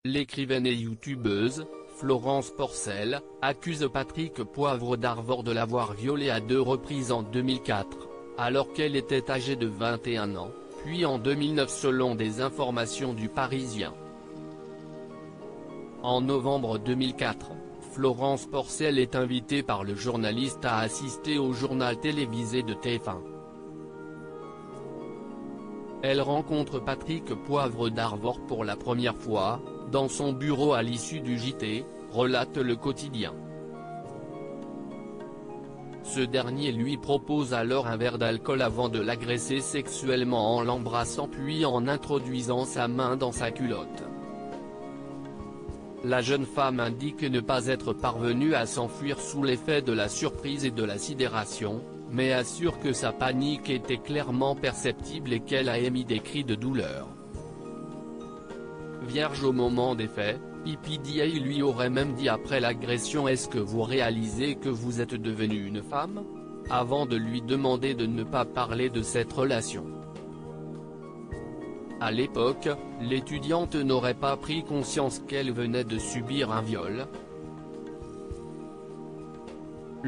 L'écrivaine et youtubeuse, Florence Porcel, accuse Patrick Poivre d'Arvor de l'avoir violée à 2 reprises en 2004, alors qu'elle était âgée de 21 ans, puis en 2009 selon des informations du Parisien. En novembre 2004, Florence Porcel est invitée par le journaliste à assister au journal télévisé de TF1. Elle rencontre Patrick Poivre d'Arvor pour la première fois, dans son bureau à l'issue du JT, relate le quotidien. Ce dernier lui propose alors un verre d'alcool avant de l'agresser sexuellement en l'embrassant puis en introduisant sa main dans sa culotte. La jeune femme indique ne pas être parvenue à s'enfuir sous l'effet de la surprise et de la sidération, mais assure que sa panique était clairement perceptible et qu'elle a émis des cris de douleur. Vierge au moment des faits, PPDA lui aurait même dit après l'agression « Est-ce que vous réalisez que vous êtes devenue une femme ?», avant de lui demander de ne pas parler de cette relation. À l'époque, l'étudiante n'aurait pas pris conscience qu'elle venait de subir un viol.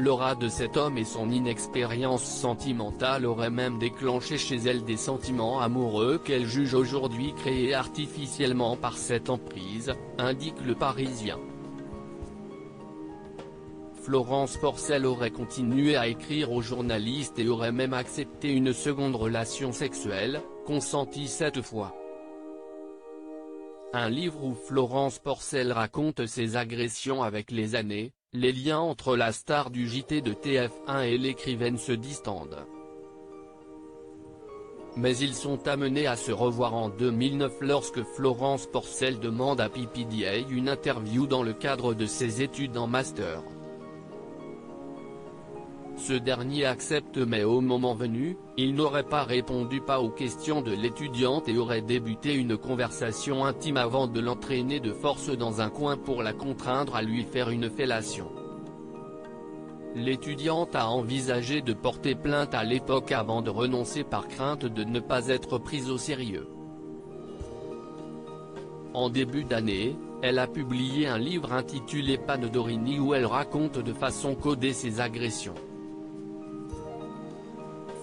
L'aura de cet homme et son inexpérience sentimentale auraient même déclenché chez elle des sentiments amoureux qu'elle juge aujourd'hui créés artificiellement par cette emprise, indique le Parisien. Florence Porcel aurait continué à écrire aux journalistes et aurait même accepté une seconde relation sexuelle, consentie cette fois. Un livre où Florence Porcel raconte ses agressions avec les années, les liens entre la star du JT de TF1 et l'écrivaine se distendent. Mais ils sont amenés à se revoir en 2009 lorsque Florence Porcel demande à PPDA une interview dans le cadre de ses études en master. Ce dernier accepte mais au moment venu, il n'aurait pas répondu aux questions de l'étudiante et aurait débuté une conversation intime avant de l'entraîner de force dans un coin pour la contraindre à lui faire une fellation. L'étudiante a envisagé de porter plainte à l'époque avant de renoncer par crainte de ne pas être prise au sérieux. En début d'année, elle a publié un livre intitulé Panne Dorini où elle raconte de façon codée ses agressions.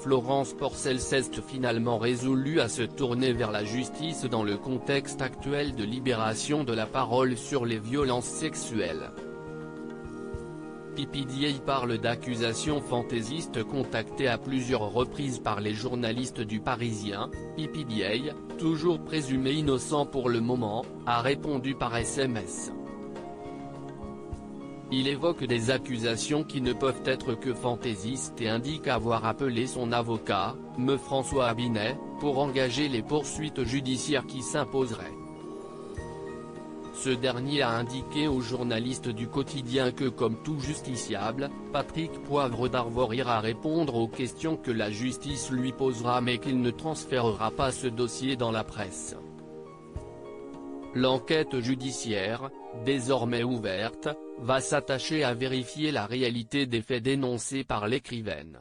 Florence Porcel s'est finalement résolue à se tourner vers la justice dans le contexte actuel de libération de la parole sur les violences sexuelles. PPDA parle d'accusations fantaisistes contactées à plusieurs reprises par les journalistes du Parisien. PPDA, toujours présumé innocent pour le moment, a répondu par SMS. Il évoque des accusations qui ne peuvent être que fantaisistes et indique avoir appelé son avocat, Me François Binet, pour engager les poursuites judiciaires qui s'imposeraient. Ce dernier a indiqué aux journalistes du quotidien que comme tout justiciable, Patrick Poivre d'Arvor ira répondre aux questions que la justice lui posera mais qu'il ne transférera pas ce dossier dans la presse. L'enquête judiciaire, désormais ouverte, va s'attacher à vérifier la réalité des faits dénoncés par l'écrivaine.